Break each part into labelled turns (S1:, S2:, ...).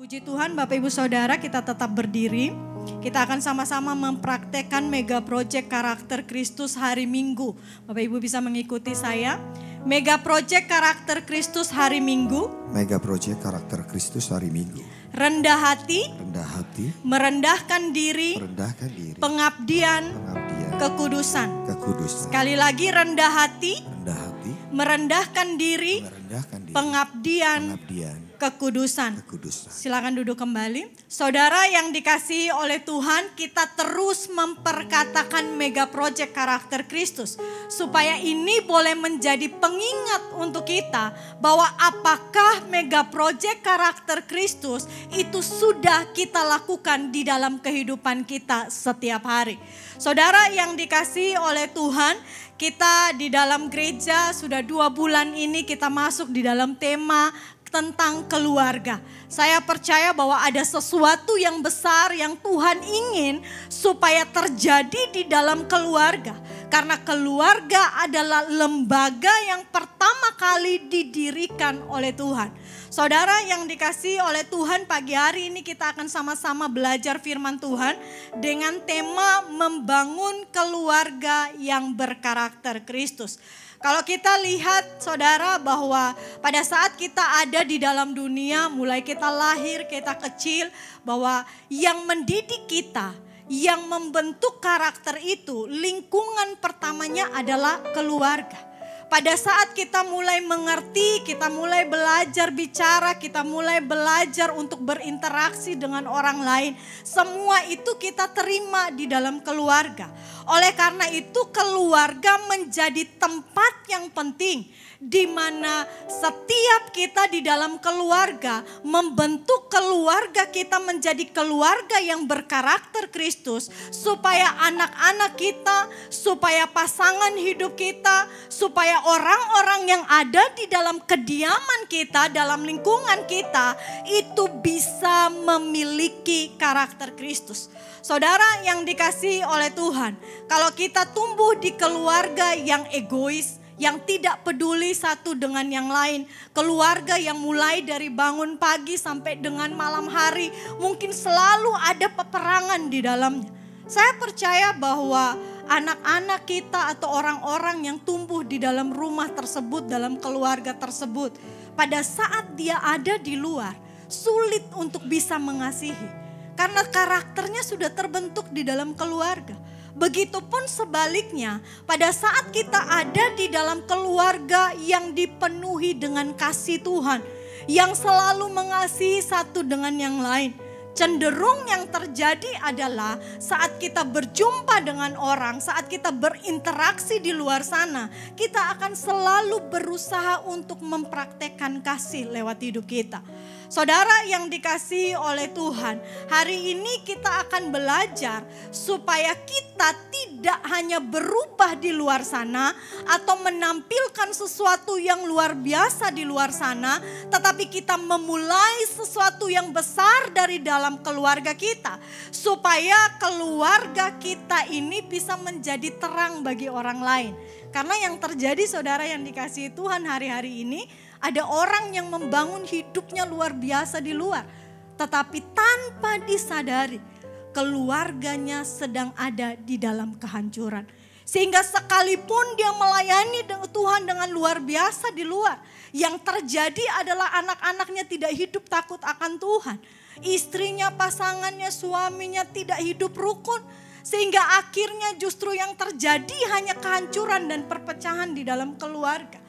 S1: Puji Tuhan Bapak Ibu Saudara, kita tetap berdiri. Kita akan sama-sama mempraktekkan mega project karakter Kristus hari Minggu. Bapak Ibu bisa mengikuti saya. Mega project karakter Kristus hari Minggu.
S2: Mega project karakter Kristus hari Minggu.
S1: Rendah hati.
S2: Rendah hati.
S1: Merendahkan diri.
S2: Merendahkan diri.
S1: Pengabdian.
S2: Pengabdian.
S1: Kekudusan.
S2: Kekudusan.
S1: Sekali lagi, rendah hati.
S2: Rendah hati.
S1: Merendahkan diri.
S2: Merendahkan diri.
S1: Pengabdian.
S2: Pengabdian.
S1: Kekudusan.
S2: Kekudusan.
S1: Silakan duduk kembali. Saudara yang dikasihi oleh Tuhan, kita terus memperkatakan mega project karakter Kristus. Supaya ini boleh menjadi pengingat untuk kita bahwa apakah mega project karakter Kristus itu sudah kita lakukan di dalam kehidupan kita setiap hari. Saudara yang dikasihi oleh Tuhan, kita di dalam gereja sudah 2 bulan ini kita masuk di dalam tema tentang keluarga. Saya percaya bahwa ada sesuatu yang besar yang Tuhan ingin supaya terjadi di dalam keluarga. Karena keluarga adalah lembaga yang pertama kali didirikan oleh Tuhan. Saudara yang dikasihi oleh Tuhan, pagi hari ini kita akan sama-sama belajar firman Tuhan dengan tema membangun keluarga yang berkarakter Kristus. Kalau kita lihat saudara bahwa pada saat kita ada di dalam dunia, mulai kita lahir, kita kecil, bahwa yang mendidik kita, yang membentuk karakter itu, lingkungan pertamanya adalah keluarga. Pada saat kita mulai mengerti, kita mulai belajar bicara, kita mulai belajar untuk berinteraksi dengan orang lain. Semua itu kita terima di dalam keluarga. Oleh karena itu keluarga menjadi tempat yang penting. Di mana setiap kita di dalam keluarga membentuk keluarga kita menjadi keluarga yang berkarakter Kristus. Supaya anak-anak kita, supaya pasangan hidup kita, supaya orang-orang yang ada di dalam kediaman kita, dalam lingkungan kita, itu bisa memiliki karakter Kristus. Saudara yang dikasihi oleh Tuhan, kalau kita tumbuh di keluarga yang egois, yang tidak peduli satu dengan yang lain, keluarga yang mulai dari bangun pagi sampai dengan malam hari, mungkin selalu ada peperangan di dalamnya. Saya percaya bahwa anak-anak kita atau orang-orang yang tumbuh di dalam rumah tersebut, dalam keluarga tersebut, pada saat dia ada di luar, sulit untuk bisa mengasihi. Karena karakternya sudah terbentuk di dalam keluarga. Begitupun sebaliknya, pada saat kita ada di dalam keluarga yang dipenuhi dengan kasih Tuhan, yang selalu mengasihi satu dengan yang lain, cenderung yang terjadi adalah saat kita berjumpa dengan orang, saat kita berinteraksi di luar sana, kita akan selalu berusaha untuk mempraktekkan kasih lewat hidup kita. Saudara yang dikasihi oleh Tuhan, hari ini kita akan belajar supaya kita tidak hanya berubah di luar sana atau menampilkan sesuatu yang luar biasa di luar sana, tetapi kita memulai sesuatu yang besar dari dalam keluarga kita, supaya keluarga kita ini bisa menjadi terang bagi orang lain. Karena yang terjadi saudara yang dikasihi Tuhan hari-hari ini, ada orang yang membangun hidupnya luar biasa di luar. Tetapi tanpa disadari keluarganya sedang ada di dalam kehancuran. Sehingga sekalipun dia melayani Tuhan dengan luar biasa di luar, yang terjadi adalah anak-anaknya tidak hidup takut akan Tuhan. Istrinya, pasangannya, suaminya tidak hidup rukun. Sehingga akhirnya justru yang terjadi hanya kehancuran dan perpecahan di dalam keluarga.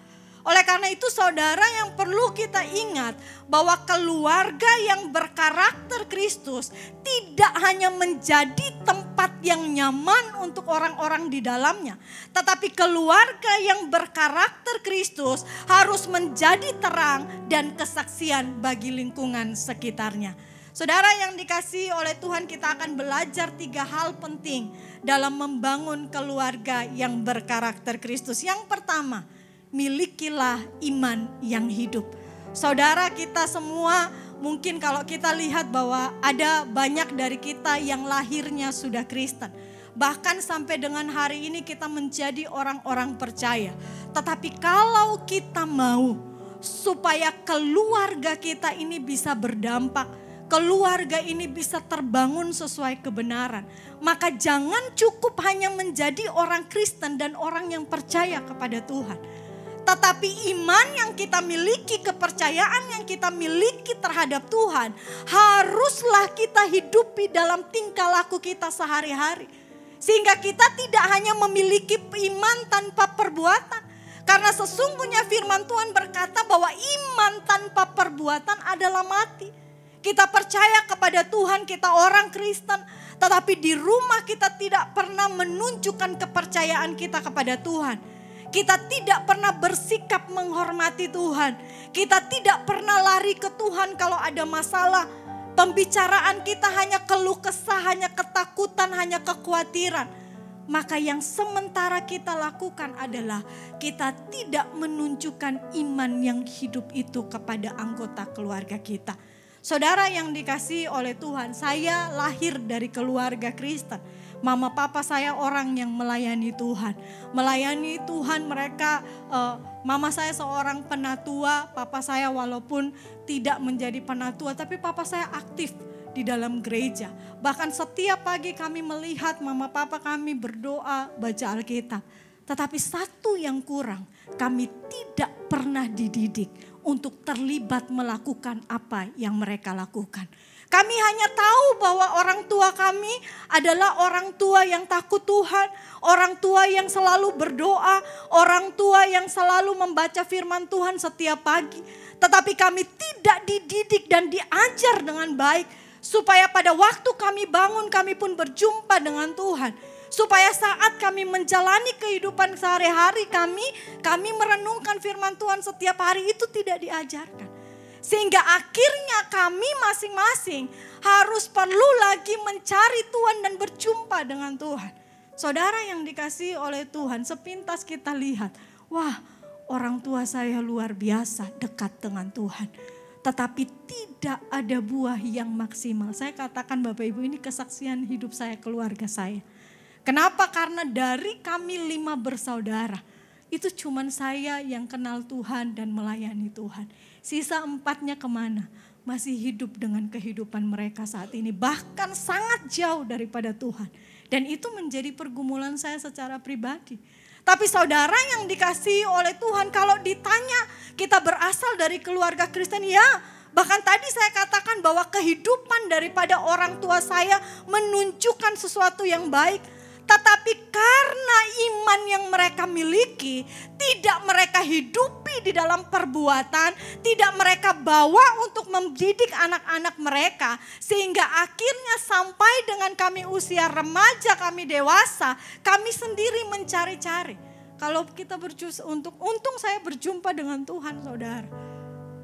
S1: Oleh karena itu saudara yang perlu kita ingat bahwa keluarga yang berkarakter Kristus tidak hanya menjadi tempat yang nyaman untuk orang-orang di dalamnya. Tetapi keluarga yang berkarakter Kristus harus menjadi terang dan kesaksian bagi lingkungan sekitarnya. Saudara yang dikasihi oleh Tuhan, kita akan belajar 3 hal penting dalam membangun keluarga yang berkarakter Kristus. Yang pertama, milikilah iman yang hidup. Saudara kita semua mungkin kalau kita lihat bahwa ada banyak dari kita yang lahirnya sudah Kristen. Bahkan sampai dengan hari ini kita menjadi orang-orang percaya. Tetapi kalau kita mau supaya keluarga kita ini bisa berdampak, keluarga ini bisa terbangun sesuai kebenaran, maka jangan cukup hanya menjadi orang Kristen dan orang yang percaya kepada Tuhan. Tetapi iman yang kita miliki, kepercayaan yang kita miliki terhadap Tuhan, haruslah kita hidupi dalam tingkah laku kita sehari-hari. Sehingga kita tidak hanya memiliki iman tanpa perbuatan. Karena sesungguhnya firman Tuhan berkata bahwa iman tanpa perbuatan adalah mati. Kita percaya kepada Tuhan, kita orang Kristen. Tetapi di rumah kita tidak pernah menunjukkan kepercayaan kita kepada Tuhan. Kita tidak pernah bersikap menghormati Tuhan. Kita tidak pernah lari ke Tuhan kalau ada masalah. Pembicaraan kita hanya keluh kesah, hanya ketakutan, hanya kekhawatiran. Maka yang sementara kita lakukan adalah kita tidak menunjukkan iman yang hidup itu kepada anggota keluarga kita. Saudara yang dikasihi oleh Tuhan, saya lahir dari keluarga Kristen. Mama papa saya orang yang melayani Tuhan. Melayani Tuhan mereka, mama saya seorang penatua, papa saya walaupun tidak menjadi penatua, tapi papa saya aktif di dalam gereja. Bahkan setiap pagi kami melihat mama papa kami berdoa, baca Alkitab. Tetapi satu yang kurang, kami tidak pernah dididik untuk terlibat melakukan apa yang mereka lakukan. Kami hanya tahu bahwa orang tua kami adalah orang tua yang takut Tuhan, orang tua yang selalu berdoa, orang tua yang selalu membaca firman Tuhan setiap pagi. Tetapi kami tidak dididik dan diajar dengan baik, supaya pada waktu kami bangun kami pun berjumpa dengan Tuhan. Supaya saat kami menjalani kehidupan sehari-hari kami merenungkan firman Tuhan setiap hari itu tidak diajarkan. Sehingga akhirnya kami masing-masing harus perlu lagi mencari Tuhan dan berjumpa dengan Tuhan. Saudara yang dikasihi oleh Tuhan, sepintas kita lihat, wah orang tua saya luar biasa dekat dengan Tuhan. Tetapi tidak ada buah yang maksimal. Saya katakan Bapak Ibu, ini kesaksian hidup saya, keluarga saya. Kenapa? Karena dari kami 5 bersaudara, itu cuman saya yang kenal Tuhan dan melayani Tuhan. Sisa 4-nya kemana? Masih hidup dengan kehidupan mereka saat ini. Bahkan sangat jauh daripada Tuhan. Dan itu menjadi pergumulan saya secara pribadi. Tapi saudara yang dikasihi oleh Tuhan, kalau ditanya kita berasal dari keluarga Kristen, ya. Bahkan tadi saya katakan bahwa kehidupan daripada orang tua saya menunjukkan sesuatu yang baik. Tetapi karena iman yang mereka miliki tidak mereka hidupi di dalam perbuatan, tidak mereka bawa untuk mendidik anak-anak mereka. Sehingga akhirnya sampai dengan kami usia remaja, kami dewasa, kami sendiri mencari-cari. Kalau kita untung saya berjumpa dengan Tuhan, saudara.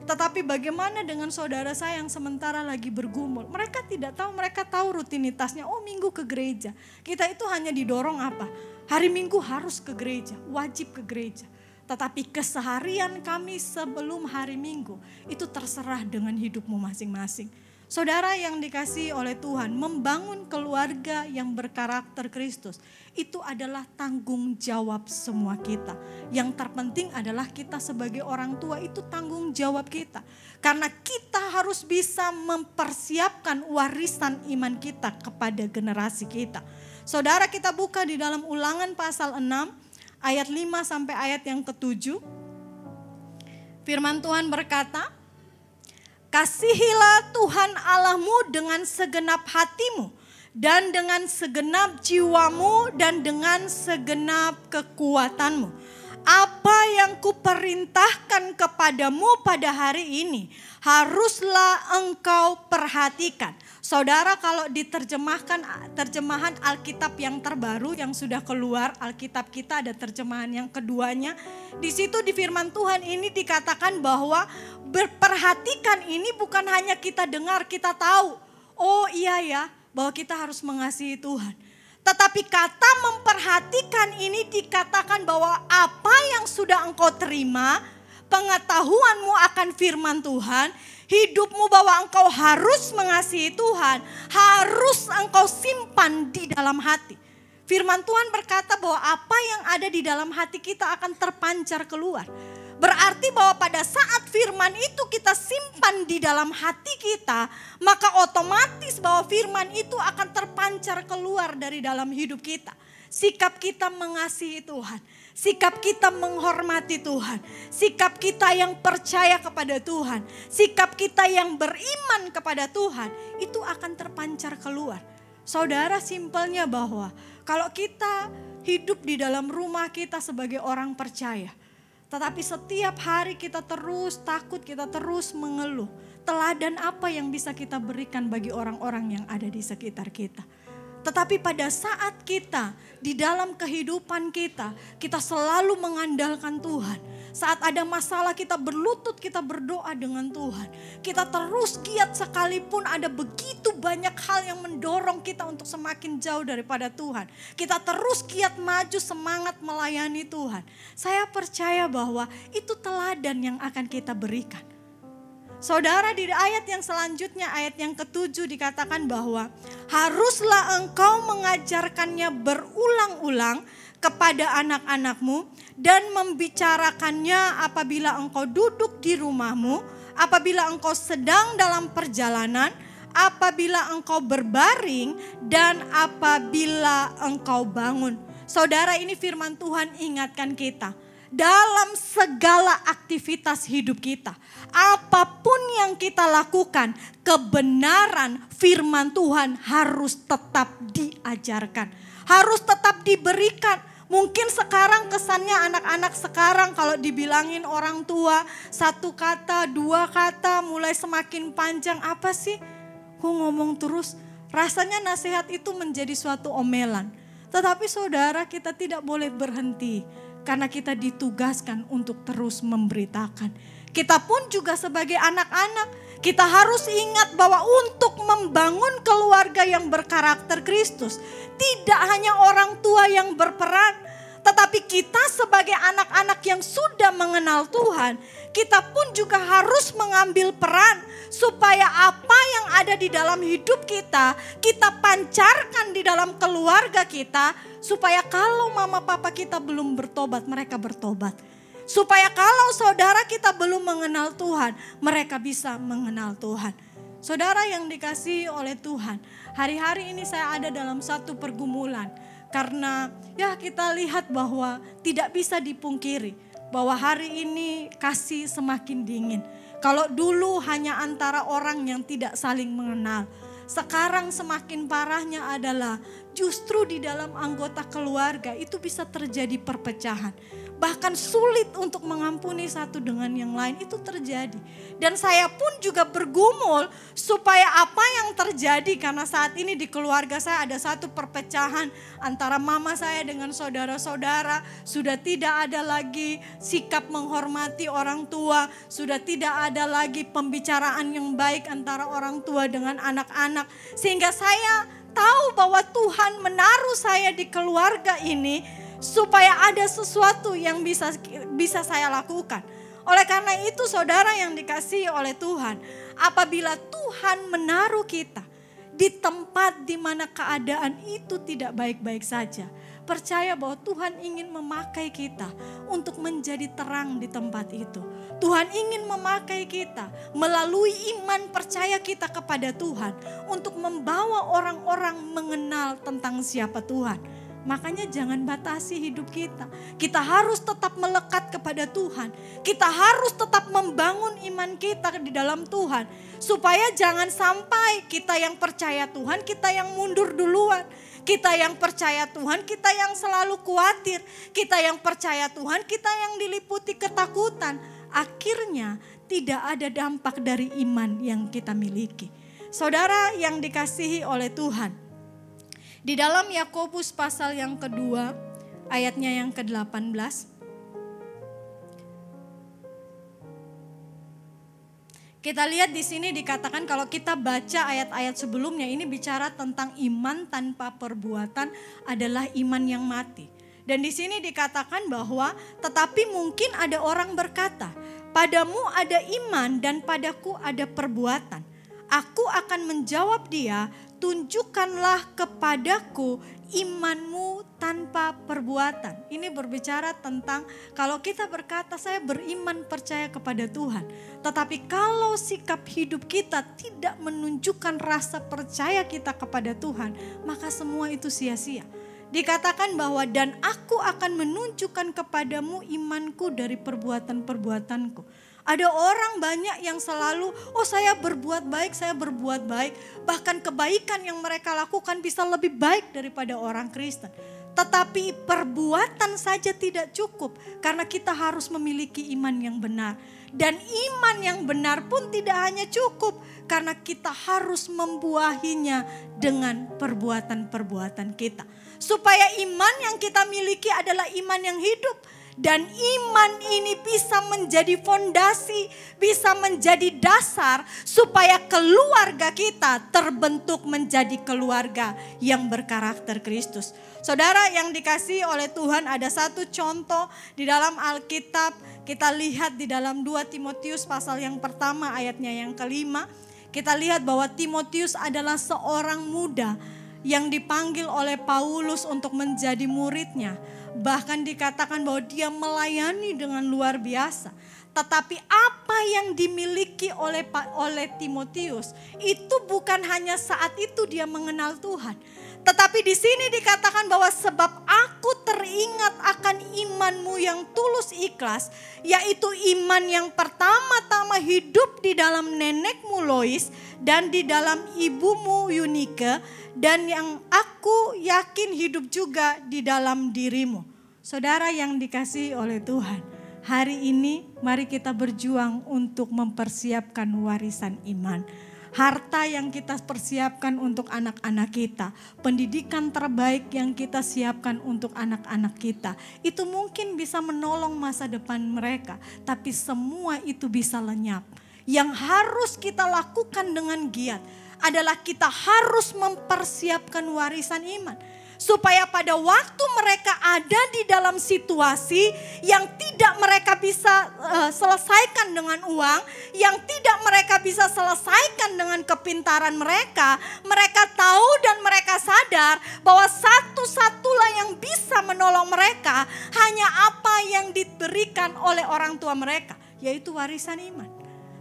S1: Tetapi bagaimana dengan saudara saya yang sementara lagi bergumul? Mereka tidak tahu, mereka tahu rutinitasnya. Oh, minggu ke gereja. Kita itu hanya didorong apa? Hari Minggu harus ke gereja, wajib ke gereja. Tetapi keseharian kami sebelum hari Minggu itu terserah dengan hidupmu masing-masing. Saudara yang dikasihi oleh Tuhan, membangun keluarga yang berkarakter Kristus itu adalah tanggung jawab semua kita. Yang terpenting adalah kita sebagai orang tua, itu tanggung jawab kita. Karena kita harus bisa mempersiapkan warisan iman kita kepada generasi kita. Saudara, kita buka di dalam Ulangan pasal 6 ayat 5 sampai ayat yang ke-7. Firman Tuhan berkata, "Kasihilah Tuhan Allahmu dengan segenap hatimu dan dengan segenap jiwamu dan dengan segenap kekuatanmu. Apa yang kuperintahkan kepadamu pada hari ini haruslah engkau perhatikan." Saudara, kalau terjemahan Alkitab yang terbaru yang sudah keluar, Alkitab kita ada terjemahan yang keduanya. Di situ di firman Tuhan ini dikatakan bahwa berperhatikan ini bukan hanya kita dengar, kita tahu. Oh iya ya, bahwa kita harus mengasihi Tuhan. Tetapi kata memperhatikan ini dikatakan bahwa apa yang sudah engkau terima, pengetahuanmu akan firman Tuhan, hidupmu bahwa engkau harus mengasihi Tuhan, harus engkau simpan di dalam hati. Firman Tuhan berkata bahwa apa yang ada di dalam hati kita akan terpancar keluar. Berarti bahwa pada saat firman itu kita simpan di dalam hati kita, maka otomatis bahwa firman itu akan terpancar keluar dari dalam hidup kita. Sikap kita mengasihi Tuhan, sikap kita menghormati Tuhan, sikap kita yang percaya kepada Tuhan, sikap kita yang beriman kepada Tuhan, itu akan terpancar keluar. Saudara, simpelnya bahwa kalau kita hidup di dalam rumah kita sebagai orang percaya, tetapi setiap hari kita terus takut, kita terus mengeluh, teladan apa yang bisa kita berikan bagi orang-orang yang ada di sekitar kita? Tetapi pada saat kita di dalam kehidupan kita selalu mengandalkan Tuhan. Saat ada masalah kita berlutut, kita berdoa dengan Tuhan. Kita terus giat sekalipun ada begitu banyak hal yang mendorong kita untuk semakin jauh daripada Tuhan. Kita terus giat maju, semangat melayani Tuhan. Saya percaya bahwa itu teladan yang akan kita berikan. Saudara, di ayat yang selanjutnya, ayat yang ke-7 dikatakan bahwa haruslah engkau mengajarkannya berulang-ulang kepada anak-anakmu dan membicarakannya apabila engkau duduk di rumahmu, apabila engkau sedang dalam perjalanan, apabila engkau berbaring dan apabila engkau bangun. Saudara, ini firman Tuhan ingatkan kita. Dalam segala aktivitas hidup kita, apapun yang kita lakukan, kebenaran firman Tuhan harus tetap diajarkan, harus tetap diberikan. Mungkin sekarang kesannya anak-anak sekarang kalau dibilangin orang tua, satu kata, dua kata, mulai semakin panjang, apa sih? Ngomong terus, rasanya nasihat itu menjadi suatu omelan. Tetapi saudara, kita tidak boleh berhenti. Karena kita ditugaskan untuk terus memberitakan. Kita pun juga sebagai anak-anak, kita harus ingat bahwa untuk membangun keluarga yang berkarakter Kristus, tidak hanya orang tua yang berperan, tetapi kita sebagai anak-anak yang sudah mengenal Tuhan, kita pun juga harus mengambil peran supaya apa yang ada di dalam hidup kita pancarkan di dalam keluarga kita, supaya kalau mama papa kita belum bertobat, mereka bertobat. Supaya kalau saudara kita belum mengenal Tuhan, mereka bisa mengenal Tuhan. Saudara yang dikasihi oleh Tuhan, hari-hari ini saya ada dalam satu pergumulan. Karena ya kita lihat bahwa tidak bisa dipungkiri bahwa hari ini kasih semakin dingin. Kalau dulu hanya antara orang yang tidak saling mengenal, sekarang semakin parahnya adalah justru di dalam anggota keluarga itu bisa terjadi perpecahan. Bahkan sulit untuk mengampuni satu dengan yang lain, itu terjadi. Dan saya pun juga bergumul supaya apa yang terjadi, karena saat ini di keluarga saya ada satu perpecahan antara mama saya dengan saudara-saudara. Sudah tidak ada lagi sikap menghormati orang tua, sudah tidak ada lagi pembicaraan yang baik antara orang tua dengan anak-anak. Sehingga saya tahu bahwa Tuhan menaruh saya di keluarga ini supaya ada sesuatu yang bisa saya lakukan. Oleh karena itu saudara yang dikasihi oleh Tuhan, apabila Tuhan menaruh kita di tempat di mana keadaan itu tidak baik-baik saja, percaya bahwa Tuhan ingin memakai kita untuk menjadi terang di tempat itu. Tuhan ingin memakai kita melalui iman percaya kita kepada Tuhan untuk membawa orang-orang mengenal tentang siapa Tuhan. Makanya jangan batasi hidup kita. Kita harus tetap melekat kepada Tuhan. Kita harus tetap membangun iman kita di dalam Tuhan. Supaya jangan sampai kita yang percaya Tuhan, kita yang mundur duluan. Kita yang percaya Tuhan, kita yang selalu khawatir. Kita yang percaya Tuhan, kita yang diliputi ketakutan. Akhirnya tidak ada dampak dari iman yang kita miliki. Saudara yang dikasihi oleh Tuhan, di dalam Yakobus pasal yang kedua, ayatnya yang ke-18. Kita lihat di sini dikatakan kalau kita baca ayat-ayat sebelumnya, ini bicara tentang iman tanpa perbuatan adalah iman yang mati. Dan di sini dikatakan bahwa tetapi mungkin ada orang berkata, padamu ada iman dan padaku ada perbuatan. Aku akan menjawab dia, tunjukkanlah kepadaku imanmu tanpa perbuatan. Ini berbicara tentang kalau kita berkata saya beriman percaya kepada Tuhan. Tetapi kalau sikap hidup kita tidak menunjukkan rasa percaya kita kepada Tuhan, maka semua itu sia-sia. Dikatakan bahwa dan aku akan menunjukkan kepadamu imanku dari perbuatan-perbuatanku. Ada orang banyak yang selalu, saya berbuat baik, saya berbuat baik. Bahkan kebaikan yang mereka lakukan bisa lebih baik daripada orang Kristen. Tetapi perbuatan saja tidak cukup karena kita harus memiliki iman yang benar. Dan iman yang benar pun tidak hanya cukup karena kita harus membuahinya dengan perbuatan-perbuatan kita. Supaya iman yang kita miliki adalah iman yang hidup. Dan iman ini bisa menjadi fondasi, bisa menjadi dasar supaya keluarga kita terbentuk menjadi keluarga yang berkarakter Kristus. Saudara yang dikasihi oleh Tuhan, ada satu contoh di dalam Alkitab. Kita lihat di dalam 2 Timotius pasal yang pertama ayatnya yang kelima. Kita lihat bahwa Timotius adalah seorang muda yang dipanggil oleh Paulus untuk menjadi muridnya. Bahkan dikatakan bahwa dia melayani dengan luar biasa. Tetapi apa yang dimiliki oleh Timotius itu bukan hanya saat itu dia mengenal Tuhan. Tetapi di sini dikatakan bahwa sebab aku teringat akan imanmu yang tulus ikhlas, yaitu iman yang pertama-tama hidup di dalam nenekmu Lois dan di dalam ibumu Yunike, dan yang aku yakin hidup juga di dalam dirimu. Saudara yang dikasihi oleh Tuhan, hari ini mari kita berjuang untuk mempersiapkan warisan iman. Harta yang kita persiapkan untuk anak-anak kita, pendidikan terbaik yang kita siapkan untuk anak-anak kita, itu mungkin bisa menolong masa depan mereka, tapi semua itu bisa lenyap. Yang harus kita lakukan dengan giat adalah kita harus mempersiapkan warisan iman. Supaya pada waktu mereka ada di dalam situasi yang tidak mereka bisa selesaikan dengan uang, yang tidak mereka bisa selesaikan dengan kepintaran mereka, mereka tahu dan mereka sadar bahwa satu-satulah yang bisa menolong mereka hanya apa yang diberikan oleh orang tua mereka, yaitu warisan iman.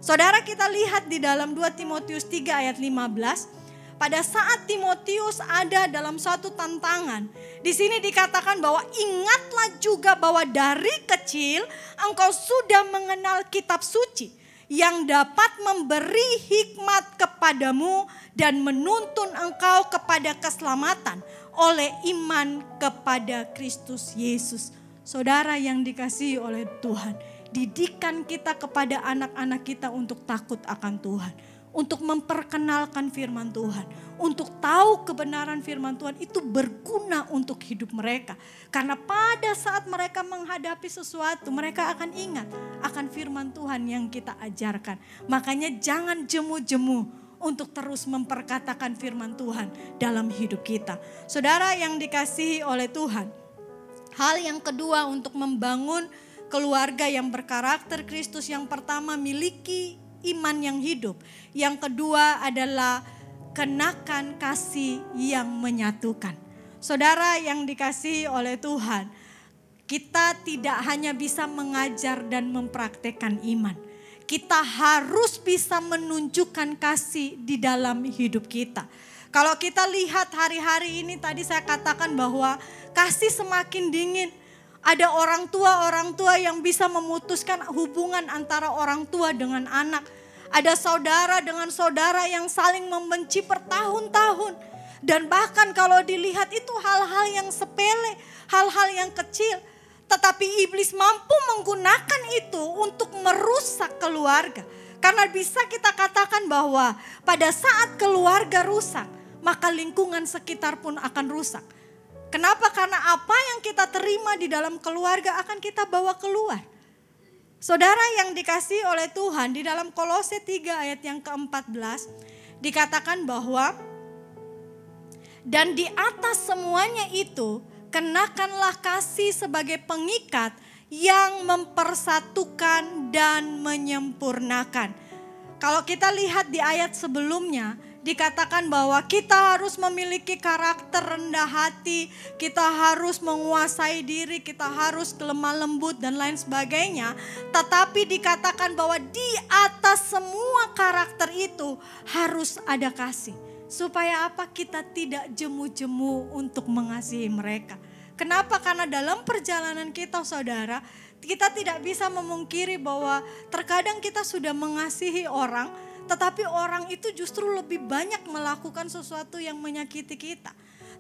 S1: Saudara, kita lihat di dalam 2 Timotius 3 ayat 15. Pada saat Timotius ada dalam suatu tantangan, di sini dikatakan bahwa ingatlah juga bahwa dari kecil engkau sudah mengenal kitab suci yang dapat memberi hikmat kepadamu dan menuntun engkau kepada keselamatan oleh iman kepada Kristus Yesus. Saudara yang dikasihi oleh Tuhan, didikan kita kepada anak-anak kita untuk takut akan Tuhan. Untuk memperkenalkan firman Tuhan, untuk tahu kebenaran firman Tuhan itu berguna untuk hidup mereka. Karena pada saat mereka menghadapi sesuatu, mereka akan ingat akan firman Tuhan yang kita ajarkan. Makanya jangan jemu-jemu untuk terus memperkatakan firman Tuhan dalam hidup kita. Saudara yang dikasihi oleh Tuhan, hal yang kedua untuk membangun keluarga yang berkarakter Kristus, yang pertama miliki iman yang hidup. Yang kedua adalah kenakan kasih yang menyatukan. Saudara yang dikasihi oleh Tuhan, kita tidak hanya bisa mengajar dan mempraktekkan iman. Kita harus bisa menunjukkan kasih di dalam hidup kita. Kalau kita lihat hari-hari ini, tadi saya katakan bahwa kasih semakin dingin. Ada orang tua yang bisa memutuskan hubungan antara orang tua dengan anak. Ada saudara dengan saudara yang saling membenci bertahun-tahun. Dan bahkan kalau dilihat itu hal-hal yang sepele, hal-hal yang kecil. Tetapi iblis mampu menggunakan itu untuk merusak keluarga. Karena bisa kita katakan bahwa pada saat keluarga rusak, maka lingkungan sekitar pun akan rusak. Kenapa? Karena apa yang kita terima di dalam keluarga akan kita bawa keluar. Saudara yang dikasihi oleh Tuhan, di dalam Kolose 3 ayat yang ke-14 dikatakan bahwa dan di atas semuanya itu kenakanlah kasih sebagai pengikat yang mempersatukan dan menyempurnakan. Kalau kita lihat di ayat sebelumnya, dikatakan bahwa kita harus memiliki karakter rendah hati, kita harus menguasai diri, kita harus lemah lembut dan lain sebagainya. Tetapi dikatakan bahwa di atas semua karakter itu harus ada kasih. Supaya apa? Kita tidak jemu-jemu untuk mengasihi mereka. Kenapa? Karena dalam perjalanan kita, saudara, kita tidak bisa memungkiri bahwa terkadang kita sudah mengasihi orang, tetapi orang itu justru lebih banyak melakukan sesuatu yang menyakiti kita.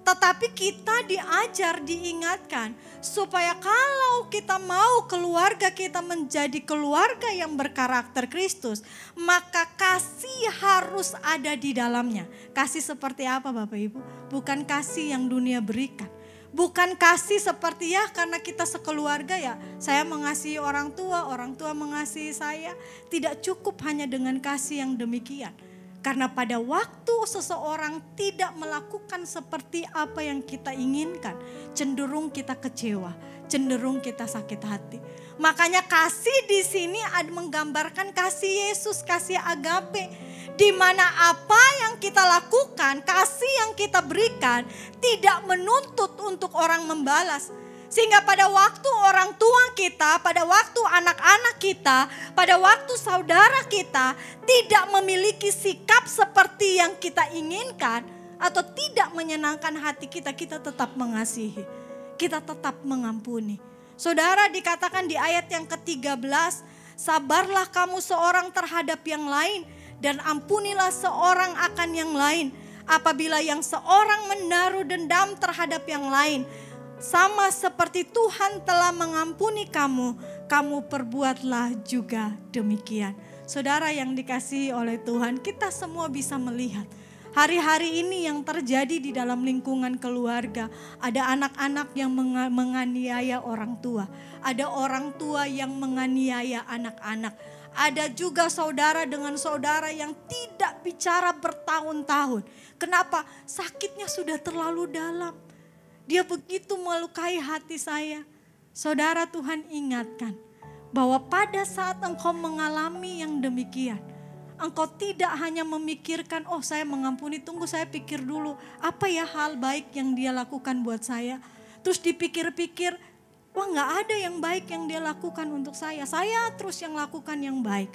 S1: Tetapi kita diajar, diingatkan supaya kalau kita mau keluarga kita menjadi keluarga yang berkarakter Kristus, maka kasih harus ada di dalamnya. Kasih seperti apa Bapak Ibu? Bukan kasih yang dunia berikan. Bukan kasih seperti ya karena kita sekeluarga ya saya mengasihi orang tua mengasihi saya. Tidak cukup hanya dengan kasih yang demikian. Karena pada waktu seseorang tidak melakukan seperti apa yang kita inginkan, cenderung kita kecewa, cenderung kita sakit hati. Makanya kasih di sini menggambarkan kasih Yesus, kasih agape. Di mana apa yang kita lakukan, kasih yang kita berikan tidak menuntut untuk orang membalas. Sehingga pada waktu orang tua kita, pada waktu anak-anak kita, pada waktu saudara kita tidak memiliki sikap seperti yang kita inginkan atau tidak menyenangkan hati kita, kita tetap mengasihi. Kita tetap mengampuni. Saudara, dikatakan di ayat yang ke-13, sabarlah kamu seorang terhadap yang lain dan ampunilah seorang akan yang lain. Apabila yang seorang menaruh dendam terhadap yang lain, sama seperti Tuhan telah mengampuni kamu, kamu perbuatlah juga demikian. Saudara yang dikasihi oleh Tuhan, kita semua bisa melihat hari-hari ini yang terjadi di dalam lingkungan keluarga. Ada anak-anak yang menganiaya orang tua, ada orang tua yang menganiaya anak-anak. Ada juga saudara dengan saudara yang tidak bicara bertahun-tahun. Kenapa? Sakitnya sudah terlalu dalam. Dia begitu melukai hati saya. Saudara, Tuhan ingatkan bahwa pada saat engkau mengalami yang demikian, engkau tidak hanya memikirkan, oh saya mengampuni, tunggu saya pikir dulu. Apa ya hal baik yang dia lakukan buat saya? Terus dipikir-pikir, wah gak ada yang baik yang dia lakukan untuk saya terus yang lakukan yang baik.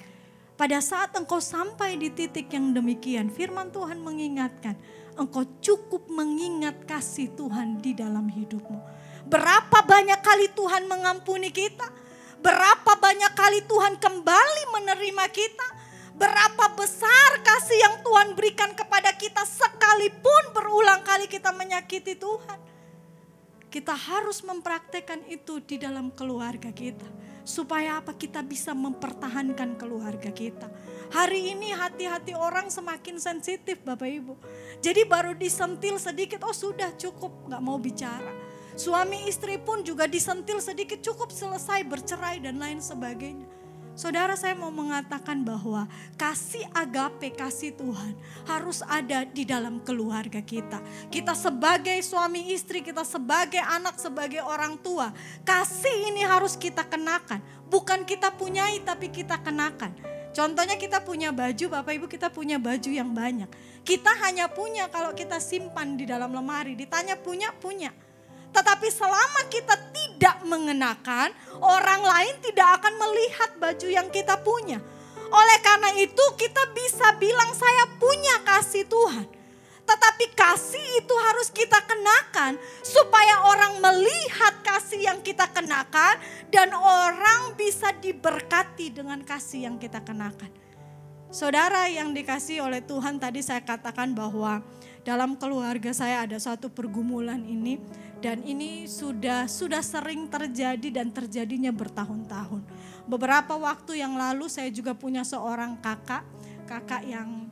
S1: Pada saat engkau sampai di titik yang demikian, firman Tuhan mengingatkan, engkau cukup mengingat kasih Tuhan di dalam hidupmu. Berapa banyak kali Tuhan mengampuni kita, berapa banyak kali Tuhan kembali menerima kita, berapa besar kasih yang Tuhan berikan kepada kita sekalipun berulang kali kita menyakiti Tuhan. Kita harus mempraktekkan itu di dalam keluarga kita. Supaya apa? Kita bisa mempertahankan keluarga kita. Hari ini hati-hati orang semakin sensitif Bapak Ibu. Jadi baru disentil sedikit, oh sudah cukup gak mau bicara. Suami istri pun juga disentil sedikit, cukup selesai bercerai dan lain sebagainya. Saudara, saya mau mengatakan bahwa kasih agape, kasih Tuhan harus ada di dalam keluarga kita. Kita sebagai suami istri, kita sebagai anak, sebagai orang tua. Kasih ini harus kita kenakan. Bukan kita punyai tapi kita kenakan. Contohnya kita punya baju, Bapak Ibu, kita punya baju yang banyak. Kita hanya punya kalau kita simpan di dalam lemari. Ditanya punya. Tetapi selama kita tidak mengenakan, orang lain tidak akan melihat baju yang kita punya. Oleh karena itu kita bisa bilang saya punya kasih Tuhan. Tetapi kasih itu harus kita kenakan supaya orang melihat kasih yang kita kenakan dan orang bisa diberkati dengan kasih yang kita kenakan. Saudara yang dikasihi oleh Tuhan, tadi saya katakan bahwa dalam keluarga saya ada satu pergumulan ini. Dan ini sudah sering terjadi dan terjadinya bertahun-tahun. Beberapa waktu yang lalu saya juga punya seorang kakak yang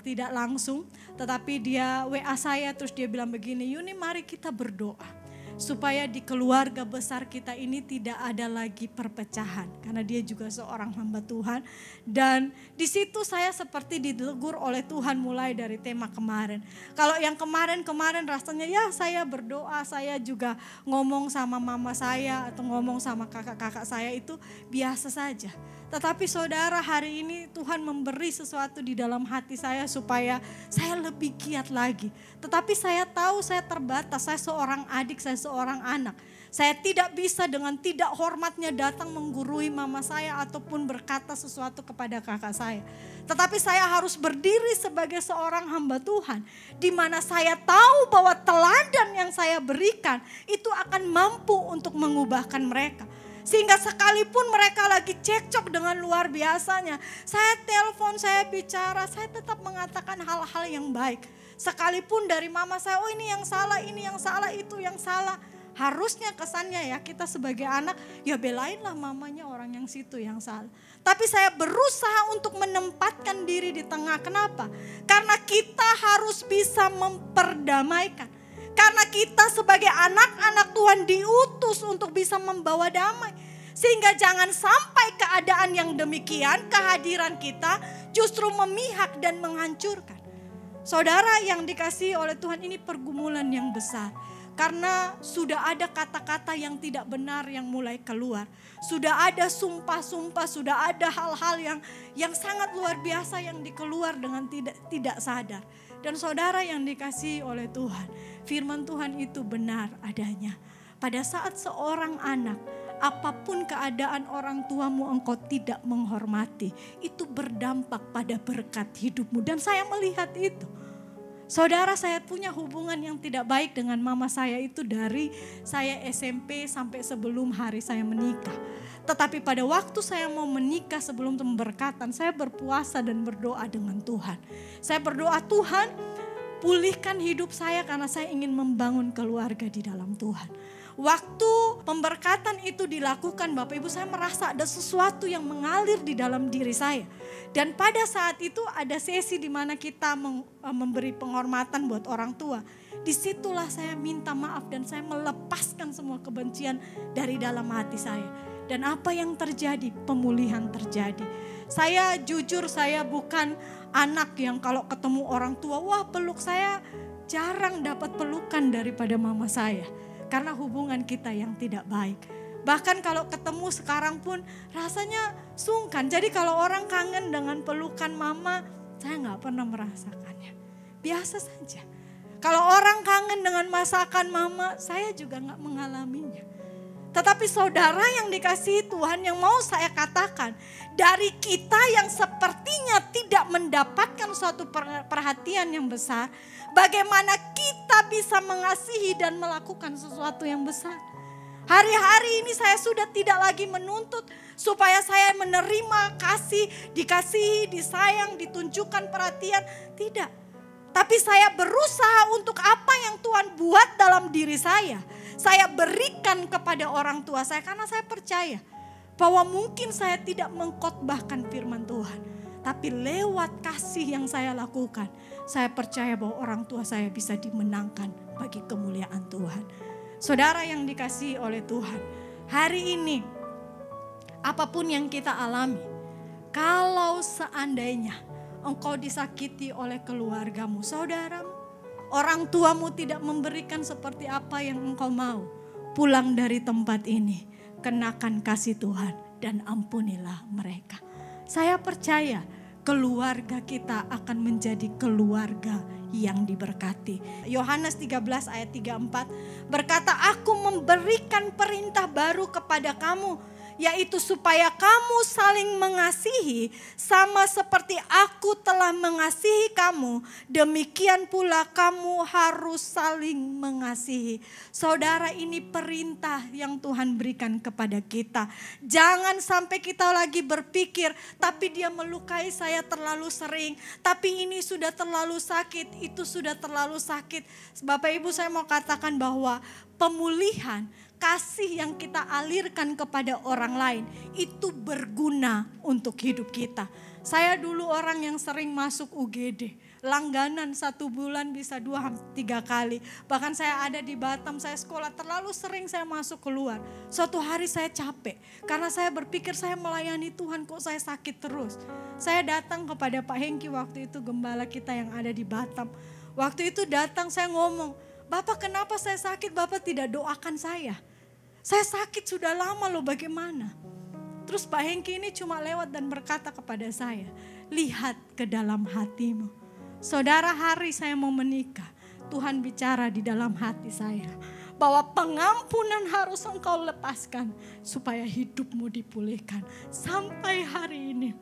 S1: tidak langsung, tetapi dia WA saya terus dia bilang begini, Yuni mari kita berdoa. Supaya di keluarga besar kita ini tidak ada lagi perpecahan. Karena dia juga seorang hamba Tuhan. Dan di situ saya seperti ditegur oleh Tuhan mulai dari tema kemarin. Kalau yang kemarin rasanya ya saya berdoa, saya juga ngomong sama mama saya atau ngomong sama kakak-kakak saya itu biasa saja. Tetapi saudara, hari ini Tuhan memberi sesuatu di dalam hati saya supaya saya lebih giat lagi. Tetapi saya tahu saya terbatas, saya seorang adik, saya seorang anak. Saya tidak bisa dengan tidak hormatnya datang menggurui mama saya ataupun berkata sesuatu kepada kakak saya. Tetapi saya harus berdiri sebagai seorang hamba Tuhan, di mana saya tahu bahwa teladan yang saya berikan itu akan mampu untuk mengubahkan mereka. Sehingga sekalipun mereka lagi cekcok dengan luar biasanya, saya telepon, saya bicara, saya tetap mengatakan hal-hal yang baik. Sekalipun dari mama saya, oh ini yang salah, itu yang salah. Harusnya kesannya ya kita sebagai anak, ya belainlah mamanya orang yang situ yang salah. Tapi saya berusaha untuk menempatkan diri di tengah. Kenapa? Karena kita harus bisa memperdamaikan. Karena kita sebagai anak-anak Tuhan diutus untuk bisa membawa damai. Sehingga jangan sampai keadaan yang demikian, kehadiran kita justru memihak dan menghancurkan. Saudara yang dikasihi oleh Tuhan, ini pergumulan yang besar. Karena sudah ada kata-kata yang tidak benar yang mulai keluar. Sudah ada sumpah-sumpah, sudah ada hal-hal yang sangat luar biasa yang dikeluar dengan tidak sadar. Dan saudara yang dikasihi oleh Tuhan, firman Tuhan itu benar adanya. Pada saat seorang anak, apapun keadaan orang tuamu engkau tidak menghormati, itu berdampak pada berkat hidupmu. Dan saya melihat itu. Saudara, saya punya hubungan yang tidak baik dengan mama saya itu dari saya SMP sampai sebelum hari saya menikah. Tetapi pada waktu saya mau menikah sebelum pemberkatan, saya berpuasa dan berdoa dengan Tuhan. Saya berdoa, Tuhan pulihkan hidup saya karena saya ingin membangun keluarga di dalam Tuhan. Waktu pemberkatan itu dilakukan, Bapak Ibu, saya merasa ada sesuatu yang mengalir di dalam diri saya. Dan pada saat itu ada sesi di mana kita memberi penghormatan buat orang tua. Disitulah saya minta maaf dan saya melepaskan semua kebencian dari dalam hati saya. Dan apa yang terjadi? Pemulihan terjadi. Saya jujur, saya bukan anak yang kalau ketemu orang tua, wah peluk. Saya jarang dapat pelukan daripada mama saya. Karena hubungan kita yang tidak baik. Bahkan kalau ketemu sekarang pun rasanya sungkan. Jadi kalau orang kangen dengan pelukan mama, saya gak pernah merasakannya. Biasa saja. Kalau orang kangen dengan masakan mama, saya juga gak mengalaminya. Tetapi saudara yang dikasihi Tuhan, yang mau saya katakan, dari kita yang sepertinya tidak mendapatkan suatu perhatian yang besar, bagaimana kita bisa mengasihi dan melakukan sesuatu yang besar. Hari-hari ini saya sudah tidak lagi menuntut supaya saya menerima kasih, dikasihi, disayang, ditunjukkan perhatian. Tidak. Tapi saya berusaha untuk apa yang Tuhan buat dalam diri saya berikan kepada orang tua saya. Karena saya percaya bahwa mungkin saya tidak mengkhotbahkan firman Tuhan. Tapi lewat kasih yang saya lakukan, saya percaya bahwa orang tua saya bisa dimenangkan bagi kemuliaan Tuhan. Saudara yang dikasihi oleh Tuhan, hari ini apapun yang kita alami, kalau seandainya engkau disakiti oleh keluargamu, saudaramu, orang tuamu tidak memberikan seperti apa yang engkau mau, pulang dari tempat ini, kenakan kasih Tuhan dan ampunilah mereka. Saya percaya keluarga kita akan menjadi keluarga yang diberkati. Yohanes 13 ayat 34 berkata, aku memberikan perintah baru kepada kamu, yaitu supaya kamu saling mengasihi sama seperti aku telah mengasihi kamu, demikian pula kamu harus saling mengasihi. Saudara, ini perintah yang Tuhan berikan kepada kita. Jangan sampai kita lagi berpikir, tapi dia melukai saya terlalu sering, tapi ini sudah terlalu sakit, itu sudah terlalu sakit. Bapak Ibu, saya mau katakan bahwa pemulihan, kasih yang kita alirkan kepada orang lain itu berguna untuk hidup kita. Saya dulu orang yang sering masuk UGD. Langganan 1 bulan bisa 2-3 kali. Bahkan saya ada di Batam, saya sekolah terlalu sering saya masuk keluar. Suatu hari saya capek. Karena saya berpikir saya melayani Tuhan kok saya sakit terus. Saya datang kepada Pak Hengki waktu itu, gembala kita yang ada di Batam. Waktu itu datang saya ngomong, Bapak kenapa saya sakit? Bapak tidak doakan saya. Saya sakit sudah lama loh, bagaimana? Terus Pak Hengki ini cuma lewat dan berkata kepada saya, lihat ke dalam hatimu. Saudara, hari saya mau menikah, Tuhan bicara di dalam hati saya bahwa pengampunan harus engkau lepaskan supaya hidupmu dipulihkan. Sampai hari ini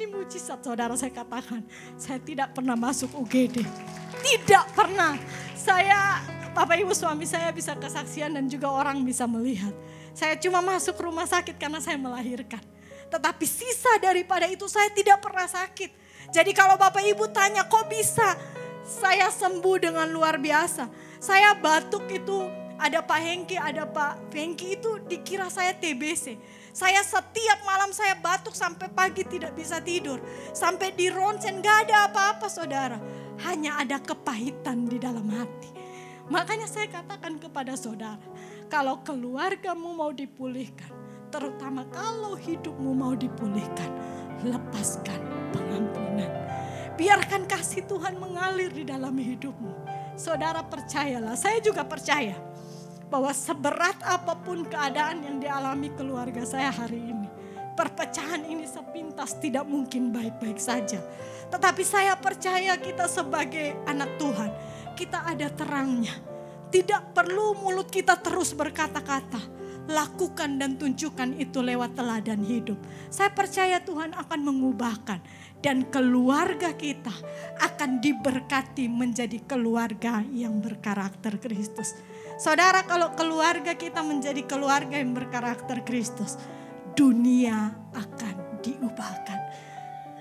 S1: mujizat saudara, saya katakan, saya tidak pernah masuk UGD. Tidak pernah. Saya, Bapak Ibu suami saya bisa kesaksian dan juga orang bisa melihat. Saya cuma masuk rumah sakit karena saya melahirkan. Tetapi sisa daripada itu saya tidak pernah sakit. Jadi kalau Bapak Ibu tanya kok bisa saya sembuh dengan luar biasa. Saya batuk itu ada Pak Hengki, ada Pak Hengki itu dikira saya TBC. Saya setiap malam saya batuk sampai pagi tidak bisa tidur. Sampai di ronsen gak ada apa-apa saudara. Hanya ada kepahitan di dalam hati. Makanya saya katakan kepada saudara, kalau keluargamu mau dipulihkan, terutama kalau hidupmu mau dipulihkan, lepaskan pengampunan. Biarkan kasih Tuhan mengalir di dalam hidupmu. Saudara percayalah, saya juga percaya bahwa seberat apapun keadaan yang dialami keluarga saya hari ini, perpecahan ini sepintas tidak mungkin baik-baik saja. Tetapi saya percaya kita sebagai anak Tuhan, kita ada terangnya. Tidak perlu mulut kita terus berkata-kata. Lakukan dan tunjukkan itu lewat teladan hidup. Saya percaya Tuhan akan mengubahkan. Dan keluarga kita akan diberkati menjadi keluarga yang berkarakter Kristus. Saudara, kalau keluarga kita menjadi keluarga yang berkarakter Kristus, dunia akan diubahkan.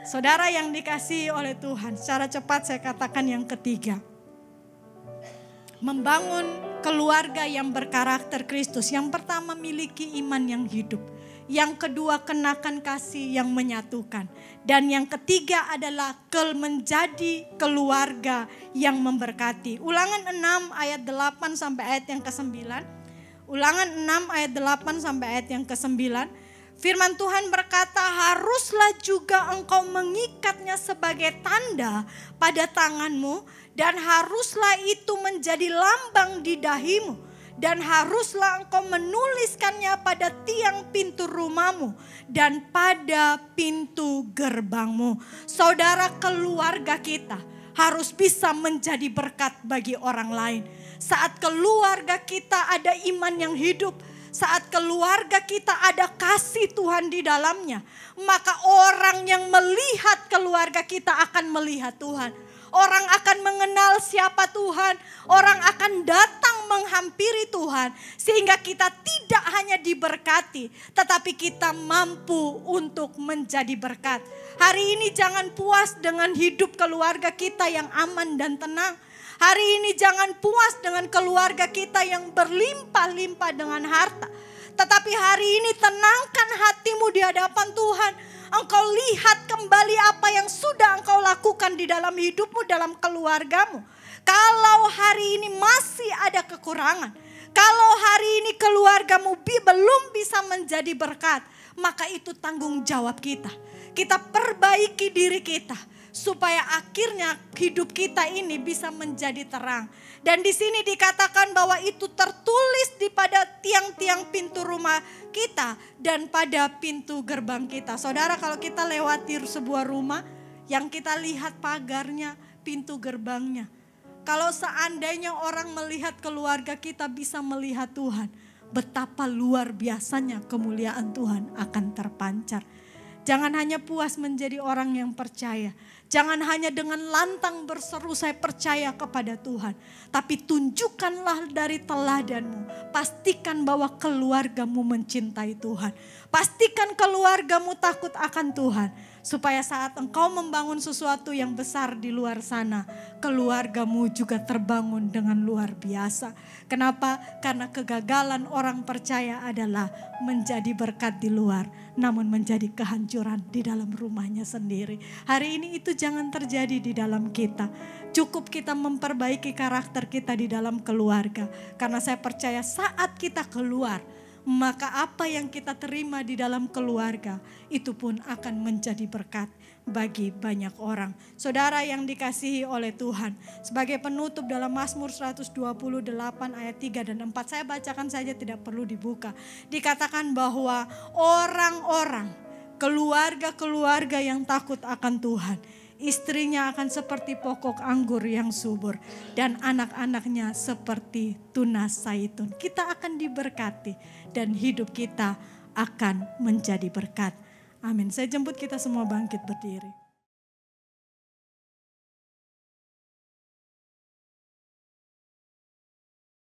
S1: Saudara yang dikasihi oleh Tuhan, secara cepat saya katakan yang ketiga. Membangun keluarga yang berkarakter Kristus. Yang pertama, miliki iman yang hidup. Yang kedua, kenakan kasih yang menyatukan. Dan yang ketiga adalah menjadi keluarga yang memberkati. Ulangan 6 ayat 8 sampai ayat yang ke-9. Ulangan 6 ayat 8 sampai ayat yang ke-9. Firman Tuhan berkata, haruslah juga engkau mengikatnya sebagai tanda pada tanganmu, dan haruslah itu menjadi lambang di dahimu, dan haruslah engkau menuliskannya pada tiang pintu rumahmu dan pada pintu gerbangmu. Saudara, keluarga kita harus bisa menjadi berkat bagi orang lain. Saat keluarga kita ada iman yang hidup, saat keluarga kita ada kasih Tuhan di dalamnya, maka orang yang melihat keluarga kita akan melihat Tuhan. Orang akan mengenal siapa Tuhan. Orang akan datang menghampiri Tuhan. Sehingga kita tidak hanya diberkati, tetapi kita mampu untuk menjadi berkat. Hari ini jangan puas dengan hidup keluarga kita yang aman dan tenang. Hari ini jangan puas dengan keluarga kita yang berlimpah-limpah dengan harta. Tetapi hari ini tenangkan hatimu di hadapan Tuhan. Engkau lihat kembali apa yang sudah engkau lakukan di dalam hidupmu, dalam keluargamu. Kalau hari ini masih ada kekurangan, kalau hari ini keluargamu belum bisa menjadi berkat, maka itu tanggung jawab kita. Kita perbaiki diri kita supaya akhirnya hidup kita ini bisa menjadi terang. Dan di sini dikatakan bahwa itu tertulis di pada tiang-tiang pintu rumah kita dan pada pintu gerbang kita. Saudara, kalau kita lewati sebuah rumah yang kita lihat pagarnya, pintu gerbangnya. Kalau seandainya orang melihat keluarga kita bisa melihat Tuhan, betapa luar biasanya kemuliaan Tuhan akan terpancar. Jangan hanya puas menjadi orang yang percaya. Jangan hanya dengan lantang berseru saya percaya kepada Tuhan. Tapi tunjukkanlah dari teladanmu. Pastikan bahwa keluargamu mencintai Tuhan. Pastikan keluargamu takut akan Tuhan. Supaya saat engkau membangun sesuatu yang besar di luar sana, keluargamu juga terbangun dengan luar biasa. Kenapa? Karena kegagalan orang percaya adalah menjadi berkat di luar, namun menjadi kehancuran di dalam rumahnya sendiri. Hari ini itu jangan terjadi di dalam kita. Cukup kita memperbaiki karakter kita di dalam keluarga. Karena saya percaya saat kita keluar, maka apa yang kita terima di dalam keluarga itu pun akan menjadi berkat bagi banyak orang. Saudara yang dikasihi oleh Tuhan, sebagai penutup dalam Mazmur 128 ayat 3 dan 4, saya bacakan saja tidak perlu dibuka. Dikatakan bahwa orang-orang keluarga-keluarga yang takut akan Tuhan. Istrinya akan seperti pokok anggur yang subur. Dan anak-anaknya seperti tunas zaitun. Kita akan diberkati. Dan hidup kita akan menjadi berkat. Amin. Saya jemput kita semua bangkit berdiri.